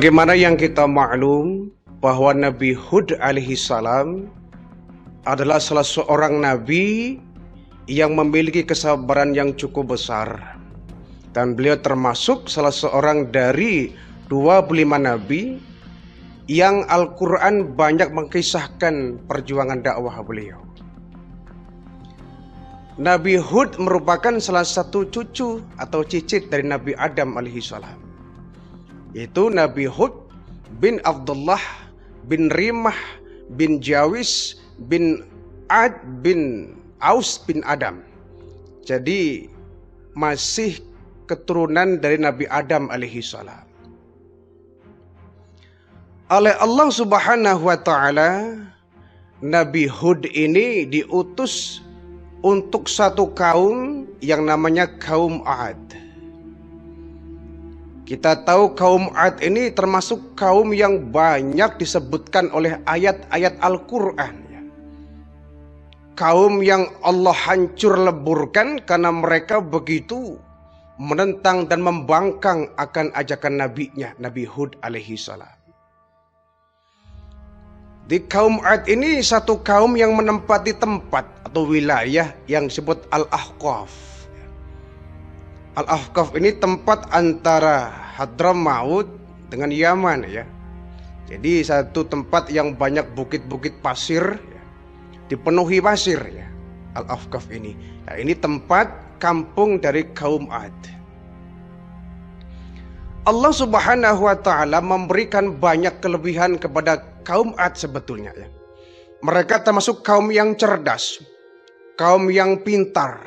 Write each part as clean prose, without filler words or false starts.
Sebagaimana yang kita maklum bahwa Nabi Hud alaihi salam adalah salah seorang nabi yang memiliki kesabaran yang cukup besar, dan beliau termasuk salah seorang dari 25 nabi yang Al-Quran banyak mengkisahkan perjuangan dakwah beliau. Nabi Hud merupakan salah satu cucu atau cicit dari Nabi Adam alaihi salam, yaitu Nabi Hud bin Abdullah bin Rimah bin Jawis bin Ad bin Aus bin Adam. Jadi masih keturunan dari Nabi Adam alaihi salam. Oleh Allah Subhanahu wa taala, Nabi Hud ini diutus untuk satu kaum yang namanya kaum Ad. Kita tahu kaum Ad ini termasuk kaum yang banyak disebutkan oleh ayat-ayat Al-Quran. Kaum yang Allah hancur leburkan karena mereka begitu menentang dan membangkang akan ajakan nabinya, Nabi Hud alaihi salam. Di kaum Ad ini satu kaum yang menempati tempat atau wilayah yang disebut Al-Ahqaf. Al-Ahqaf ini tempat antara Hadramaut dengan Yaman ya. Jadi satu tempat yang banyak bukit-bukit pasir ya, dipenuhi pasir ya, Al-Ahqaf ini. Nah, ini tempat kampung dari kaum Ad. Allah Subhanahu wa taala memberikan banyak kelebihan kepada kaum Ad sebetulnya ya. Mereka termasuk kaum yang cerdas, kaum yang pintar,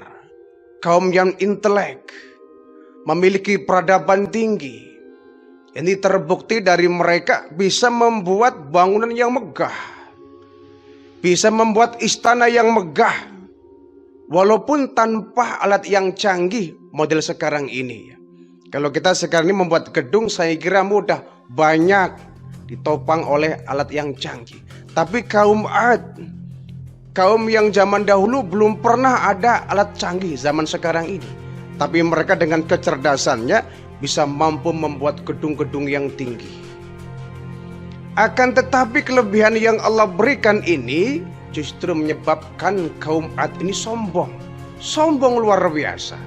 kaum yang intelek, memiliki peradaban tinggi. Ini terbukti dari mereka bisa membuat bangunan yang megah, bisa membuat istana yang megah, walaupun tanpa alat yang canggih model sekarang ini. Kalau kita sekarang ini membuat gedung, saya kira mudah, banyak ditopang oleh alat yang canggih. Tapi kaum Ad, kaum yang zaman dahulu belum pernah ada alat canggih zaman sekarang ini. Tapi mereka dengan kecerdasannya bisa mampu membuat gedung-gedung yang tinggi. Akan tetapi kelebihan yang Allah berikan ini justru menyebabkan kaum Ad ini sombong. Sombong luar biasa.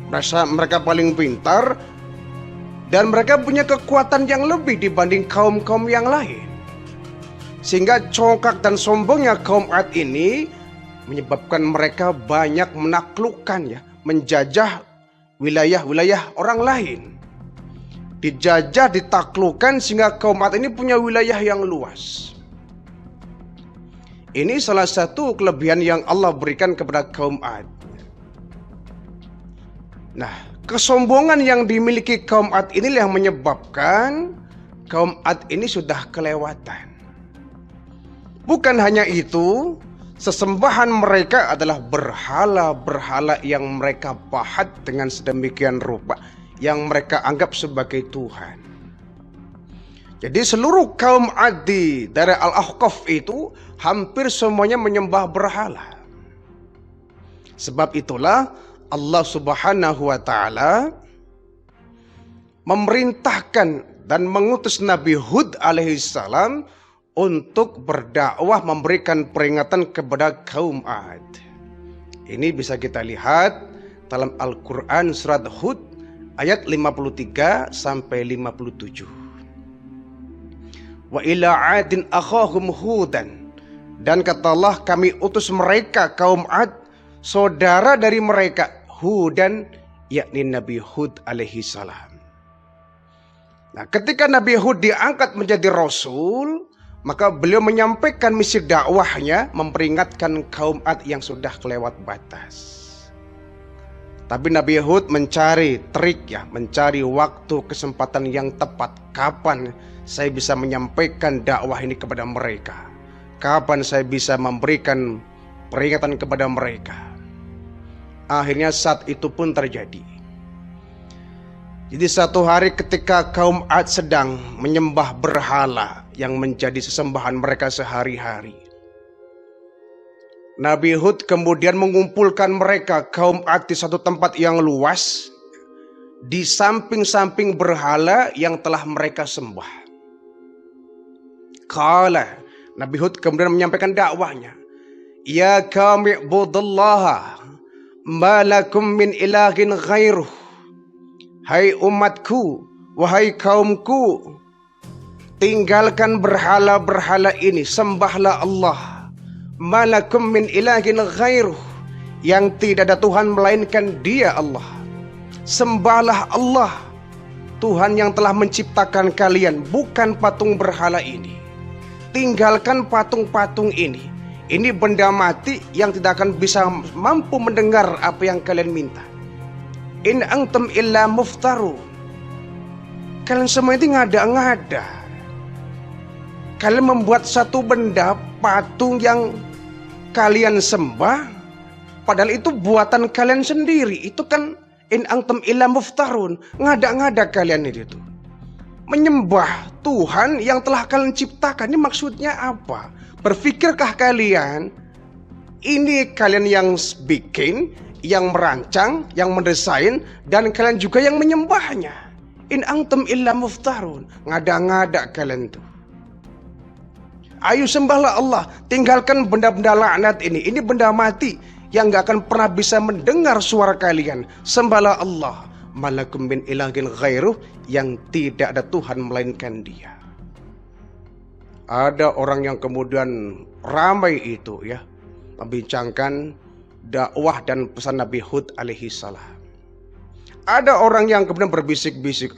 Merasa mereka paling pintar dan mereka punya kekuatan yang lebih dibanding kaum-kaum yang lain. Sehingga congkak dan sombongnya kaum Ad ini menyebabkan mereka banyak menaklukkan ya, menjajah wilayah-wilayah orang lain. Dijajah, ditaklukkan sehingga kaum Ad ini punya wilayah yang luas. Ini salah satu kelebihan yang Allah berikan kepada kaum Ad. Nah, kesombongan yang dimiliki kaum Ad inilah yang menyebabkan kaum Ad ini sudah kelewatan. Bukan hanya itu, sesembahan mereka adalah berhala-berhala yang mereka pahat dengan sedemikian rupa, yang mereka anggap sebagai Tuhan. Jadi seluruh kaum Ad dari Al-Ahqaf itu hampir semuanya menyembah berhala. Sebab itulah Allah Subhanahu wa taala memerintahkan dan mengutus Nabi Hud alaihi salam untuk berdakwah, memberikan peringatan kepada kaum Ad. Ini bisa kita lihat dalam Al-Quran surat Hud ayat 53 sampai 57. Wa ila adin akhahum hudan, dan kata Allah, kami utus mereka kaum Ad saudara dari mereka Hudan, yakni Nabi Hud alaihi salam. Nah, ketika Nabi Hud diangkat menjadi Rasul, maka beliau menyampaikan misi dakwahnya, memperingatkan kaum Ad yang sudah kelewat batas. Tapi Nabi Hud mencari trik ya, mencari waktu, kesempatan yang tepat. Kapan saya bisa menyampaikan dakwah ini kepada mereka? Kapan saya bisa memberikan peringatan kepada mereka? Akhirnya saat itu pun terjadi. Jadi satu hari ketika kaum Ad sedang menyembah berhala yang menjadi sesembahan mereka sehari-hari, Nabi Hud kemudian mengumpulkan mereka kaum Ad di satu tempat yang luas, di samping-samping berhala yang telah mereka sembah. Qala, Nabi Hud kemudian menyampaikan dakwahnya. Ya qaumi ibudullaha ma lakum min ilahin ghairuh. Hai umatku, wahai kaumku, tinggalkan berhala-berhala ini, sembahlah Allah. Ma lakum min ilahin ghairuh, yang tidak ada Tuhan melainkan Dia Allah. Sembahlah Allah, Tuhan yang telah menciptakan kalian, bukan patung berhala ini. Tinggalkan patung-patung ini. Ini benda mati yang tidak akan bisa mampu mendengar apa yang kalian minta. In antum illa muftaru. Kalian semua itu ngada-ngada. Kalian membuat satu benda patung yang kalian sembah, padahal itu buatan kalian sendiri. Itu kan in antum illa muftarun. Ngada-ngada kalian itu. Menyembah Tuhan yang telah kalian ciptakan. Ini maksudnya apa? Berpikirkah kalian ini kalian yang bikin, yang merancang, yang mendesain, dan kalian juga yang menyembahnya? In antum illa muftarun. Ngada-ngada kalian tuh. Ayo sembahlah Allah. Tinggalkan benda-benda laknat ini. Ini benda mati yang gak akan pernah bisa mendengar suara kalian. Sembahlah Allah. Malakum min ilahin ghairuh, yang tidak ada Tuhan melainkan Dia. Ada orang yang kemudian ramai itu ya membincangkan dakwah dan pesan Nabi Hud alaihi salam. Ada orang yang kemudian berbisik-bisik,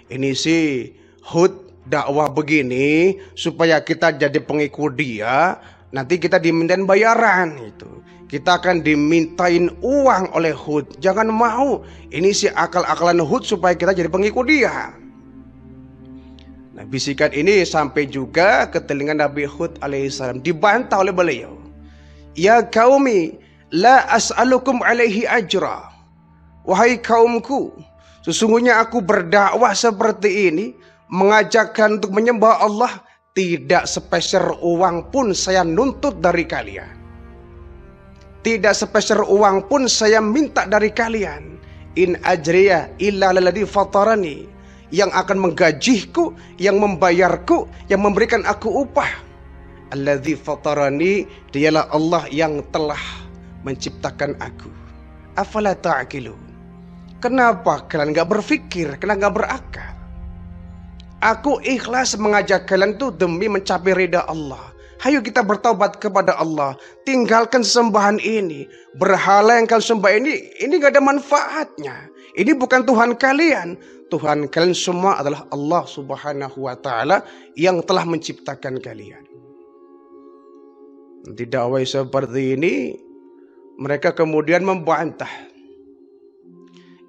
ini sih Hud dakwah begini supaya kita jadi pengikut dia, nanti kita dimintain bayaran itu. Kita akan dimintain uang oleh Hud. Jangan mau. Ini sih akal-akalan Hud supaya kita jadi pengikut dia. Nah, bisikan ini sampai juga ke telinga Nabi Hud alaihissalam. Dibantah oleh beliau. Ya qaumi, la as'alukum alaihi ajra. Wahai kaumku, sesungguhnya aku berdakwah seperti ini, mengajakkan untuk menyembah Allah, tidak sepeser uang pun saya nuntut dari kalian. Tidak sepeser uang pun saya minta dari kalian. In ajriya illa lalladzi fatarani. Yang akan menggajiku, yang membayarku, yang memberikan aku upah. Alladzi fatarani, dialah Allah yang telah menciptakan aku. Afala ta'qilun. Kenapa kalian gak berpikir, kalian gak berakal? Aku ikhlas mengajak kalian tuh demi mencapai ridha Allah. Hayo kita bertaubat kepada Allah. Tinggalkan sembahan ini. Berhala yang kalian sembah ini gak ada manfaatnya. Ini bukan Tuhan kalian. Tuhan kalian semua adalah Allah subhanahu wa ta'ala yang telah menciptakan kalian. Di dakwah seperti ini, mereka kemudian membantah.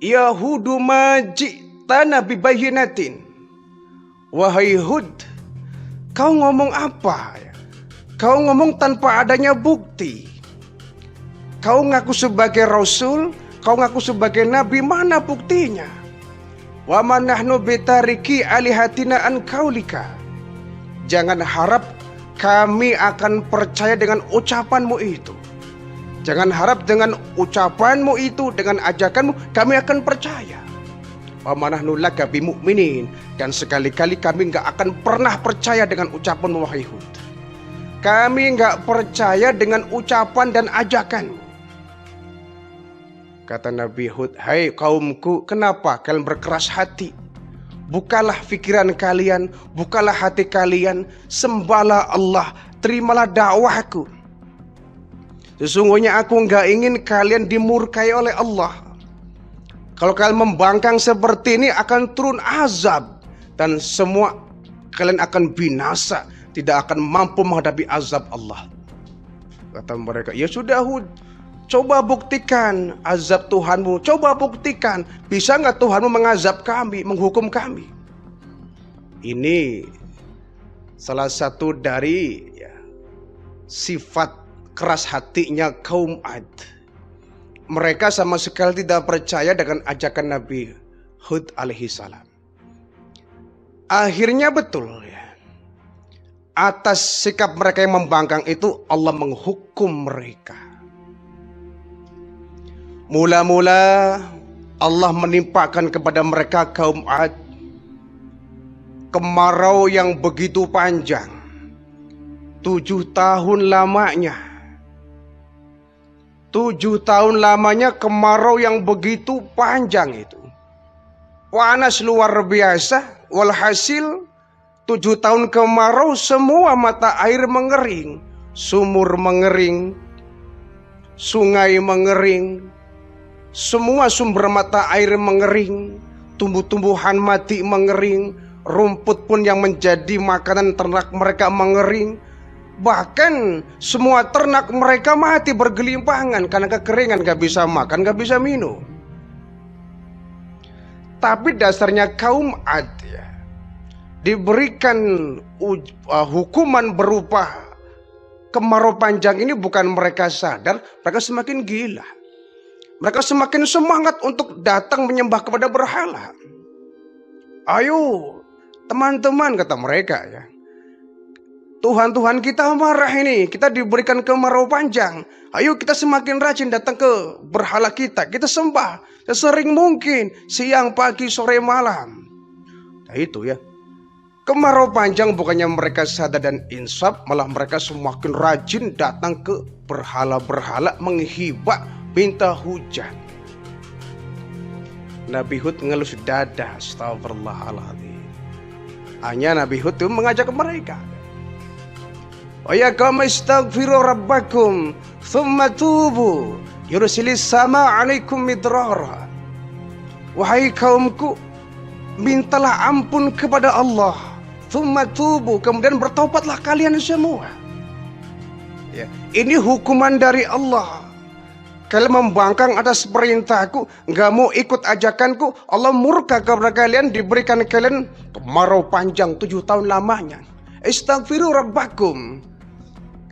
Yahudu majitana bibayinatin. Wahai Hud, kau ngomong apa? Kau ngomong tanpa adanya bukti. Kau ngaku sebagai rasul, kau ngaku sebagai nabi, mana buktinya? Wa man nahnu bitariki alihatina an kaulika. Jangan harap kami akan percaya dengan ucapanmu itu. Jangan harap dengan ucapanmu itu, dengan ajakanmu kami akan percaya. Wa man nahnu laka bimu'minin. Dan sekali-kali kami gak akan pernah percaya dengan ucapanmu wahai Hud. Kami gak percaya dengan ucapan dan ajakanmu. Kata Nabi Hud, hai kaumku, kenapa kalian berkeras hati? Bukalah pikiran kalian, bukalah hati kalian, sembahlah Allah, terimalah dakwahku. Sesungguhnya aku gak ingin kalian dimurkai oleh Allah. Kalau kalian membangkang seperti ini akan turun azab. Dan semua kalian akan binasa, tidak akan mampu menghadapi azab Allah. Kata mereka, ya sudah Hud, coba buktikan azab Tuhanmu. Coba buktikan, bisa nggak Tuhanmu mengazab kami, menghukum kami? Ini salah satu dari sifat keras hatinya kaum Ad. Mereka sama sekali tidak percaya dengan ajakan Nabi Hud alaihi salam. Akhirnya betul ya, atas sikap mereka yang membangkang itu Allah menghukum mereka. Mula-mula Allah menimpakan kepada mereka kaum Ad kemarau yang begitu panjang, 7 tahun lamanya. 7 tahun lamanya kemarau yang begitu panjang itu. Panas luar biasa. Walhasil 7 tahun kemarau, semua mata air mengering, sumur mengering, sungai mengering, semua sumber mata air mengering, tumbuh-tumbuhan mati mengering, rumput pun yang menjadi makanan ternak mereka mengering. Bahkan semua ternak mereka mati bergelimpangan karena kekeringan, gak bisa makan, gak bisa minum. Tapi dasarnya kaum Ad ya, diberikan hukuman berupa kemarau panjang ini bukan mereka sadar, mereka semakin gila. Mereka semakin semangat untuk datang menyembah kepada berhala. Ayo teman-teman, kata mereka ya, Tuhan-Tuhan kita marah ini, kita diberikan kemarau panjang. Ayo kita semakin rajin datang ke berhala kita sembah sesering mungkin, siang, pagi, sore, malam. Nah itu ya, kemarau panjang bukannya mereka sadar dan insaf, malah mereka semakin rajin datang ke berhala-berhala, menghibah, minta hujan. Nabi Hud ngelus dada, astagfirullahaladzim. Hanya Nabi Hud itu mengajak mereka, wa ya qaum istaghfiru rabbakum thumma tubu yursilis sama alaikum midrara. Wahai kaumku, mintalah ampun kepada Allah, thumma tubu, kemudian bertaubatlah kalian semua ya. Ini hukuman dari Allah. Kalian membangkang atas perintahku, gak mau ikut ajakanku, Allah murka kepada kalian, diberikan kalian kemarau panjang 7 tahun lamanya. Istaghfiru rabbakum,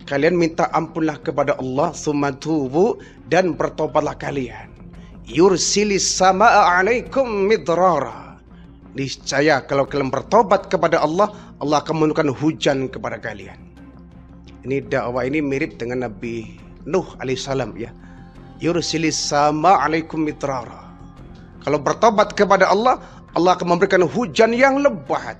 kalian minta ampunlah kepada Allah, tsumma tubu, dan bertobatlah kalian. Yursilis samaa alaikum midrara, niscaya kalau kalian bertobat kepada Allah, Allah akan menurunkan hujan kepada kalian. Ini dakwah ini mirip dengan Nabi Nuh alaihissalam ya. Yursilis sama alaikum midrara, kalau bertobat kepada Allah, Allah akan memberikan hujan yang lebat.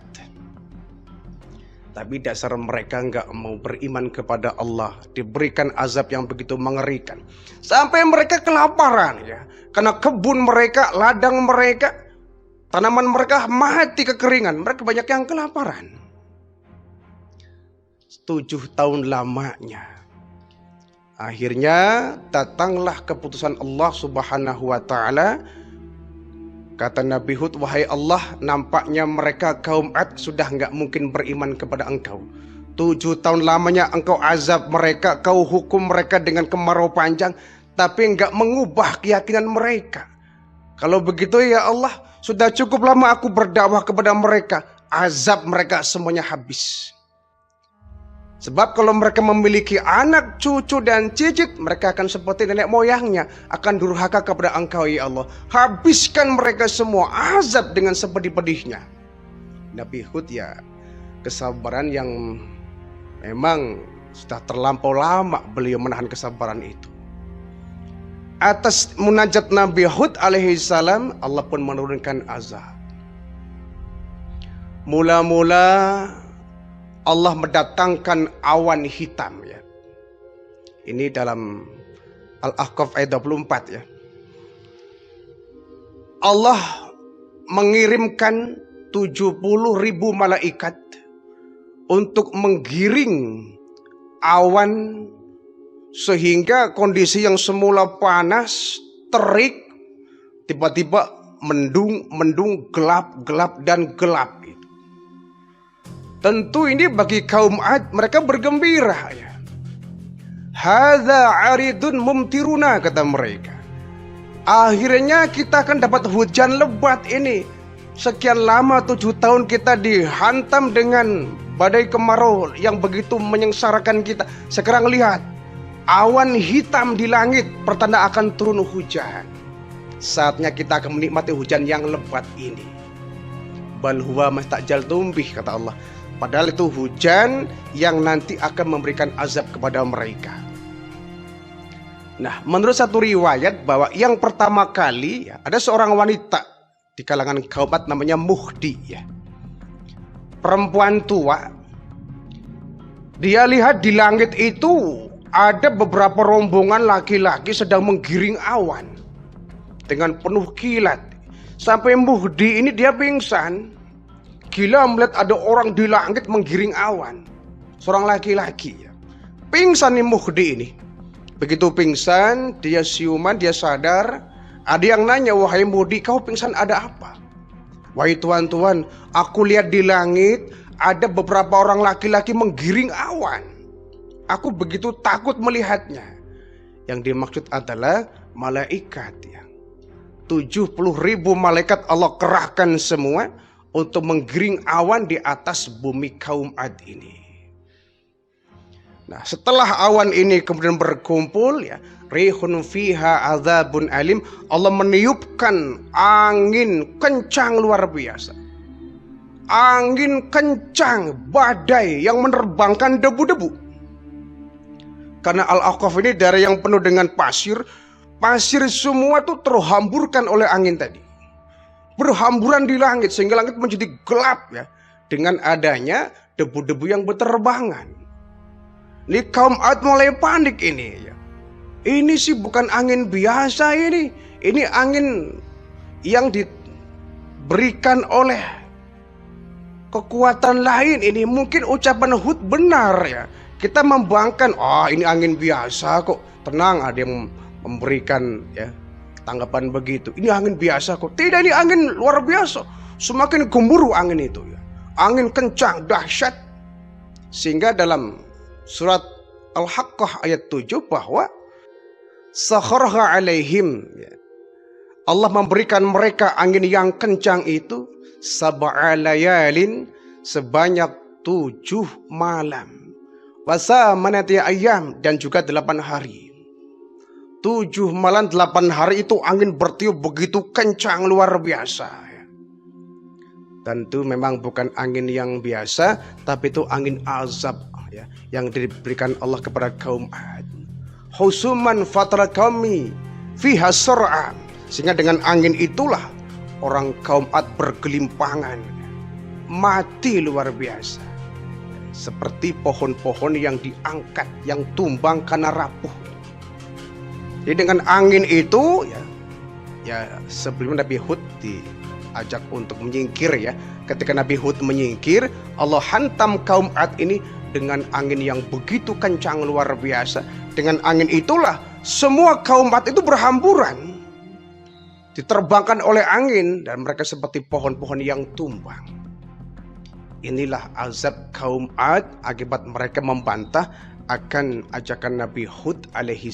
Tapi dasar mereka nggak mau beriman kepada Allah, diberikan azab yang begitu mengerikan, sampai mereka kelaparan ya, karena kebun mereka, ladang mereka, tanaman mereka mati kekeringan, mereka banyak yang kelaparan. 7 tahun lamanya. Akhirnya datanglah keputusan Allah Subhanahu wa ta'ala. Kata Nabi Hud, wahai Allah, nampaknya mereka kaum Ad sudah nggak mungkin beriman kepada engkau. 7 tahun lamanya engkau azab mereka, kau hukum mereka dengan kemarau panjang, tapi nggak mengubah keyakinan mereka. Kalau begitu ya Allah, sudah cukup lama aku berdakwah kepada mereka, azab mereka semuanya habis. Sebab kalau mereka memiliki anak, cucu, dan cicit, mereka akan seperti nenek moyangnya, akan durhaka kepada engkau ya Allah. Habiskan mereka semua, azab dengan sepedih-pedihnya. Nabi Hud ya, kesabaran yang memang sudah terlampau lama beliau menahan kesabaran itu. Atas munajat Nabi Hud alaihissalam, Allah pun menurunkan azab. Mula-mula Allah mendatangkan awan hitam ya. Ini dalam Al-Ahqaf ayat 24 ya. Allah mengirimkan 70.000 malaikat untuk menggiring awan, sehingga kondisi yang semula panas, terik, tiba-tiba mendung, gelap, dan gelap. Tentu ini bagi kaum Ad, mereka bergembira ya. Hadza aridun mumtiruna, kata mereka. Akhirnya kita akan dapat hujan lebat ini. Sekian lama 7 tahun kita dihantam dengan badai kemarau yang begitu menyengsarakan kita. Sekarang lihat, awan hitam di langit, pertanda akan turun hujan. Saatnya kita akan menikmati hujan yang lebat ini. Bal huwa mastajal tumbih, kata Allah. Padahal itu hujan yang nanti akan memberikan azab kepada mereka. Nah, menurut satu riwayat bahwa yang pertama kali ya, ada seorang wanita di kalangan kaum Ad namanya Muhdi ya. Perempuan tua. Dia lihat di langit itu ada beberapa rombongan laki-laki sedang menggiring awan dengan penuh kilat. Sampai Muhdi ini dia pingsan. Gila melihat ada orang di langit menggiring awan. Seorang laki-laki ya. Pingsan nih Muhdi ini. Begitu pingsan, dia siuman, dia sadar. Ada yang nanya, wahai Muhdi, kau pingsan ada apa? Wahai tuan-tuan, aku lihat di langit ada beberapa orang laki-laki menggiring awan. Aku begitu takut melihatnya. Yang dimaksud adalah malaikat ya. 70.000 malaikat Allah kerahkan semua untuk menggiring awan di atas bumi kaum Ad ini. Nah, setelah awan ini kemudian berkumpul ya, rihun fiha adzabun alim, Allah meniupkan angin kencang luar biasa. Angin kencang, badai yang menerbangkan debu-debu. Karena Al-Ahqaf ini daerah yang penuh dengan pasir, pasir semua tuh terhamburkan oleh angin tadi. Berhamburan di langit sehingga langit menjadi gelap ya, dengan adanya debu-debu yang berterbangan. Ini kaum Ad mulai panik ini ya. Ini sih bukan angin biasa ini. Ini angin yang diberikan oleh kekuatan lain. Ini mungkin ucapan Hud benar ya. Kita membangkang, ini angin biasa kok. Tenang, ada yang memberikan ya tanggapan begitu. Ini angin biasa kok. Tidak, ini angin luar biasa. Semakin gemuruh angin itu ya. Angin kencang, dahsyat. Sehingga dalam surat Al-Haqqah ayat 7 bahwa sakharha alaihim ya. Allah memberikan mereka angin yang kencang itu sab'a layalin sebanyak 7 malam. Wasamanati ayyam dan juga 8 hari. 7 malam 8 hari itu angin bertiup begitu kencang luar biasa ya. Tentu memang bukan angin yang biasa, tapi itu angin azab ya, yang diberikan Allah kepada kaum Ad. Husuman fatra kami fiha sur'a, sehingga dengan angin itulah orang kaum Ad bergelimpangan, mati luar biasa. Seperti pohon-pohon yang diangkat, yang tumbang karena rapuh. Jadi dengan angin itu ya sebelum Nabi Hud diajak untuk menyingkir ya. Ketika Nabi Hud menyingkir, Allah hantam kaum Ad ini dengan angin yang begitu kencang luar biasa. Dengan angin itulah semua kaum Ad itu berhamburan, diterbangkan oleh angin, dan mereka seperti pohon-pohon yang tumbang. Inilah azab kaum Ad akibat mereka membantah akan ajakan Nabi Hud alaihi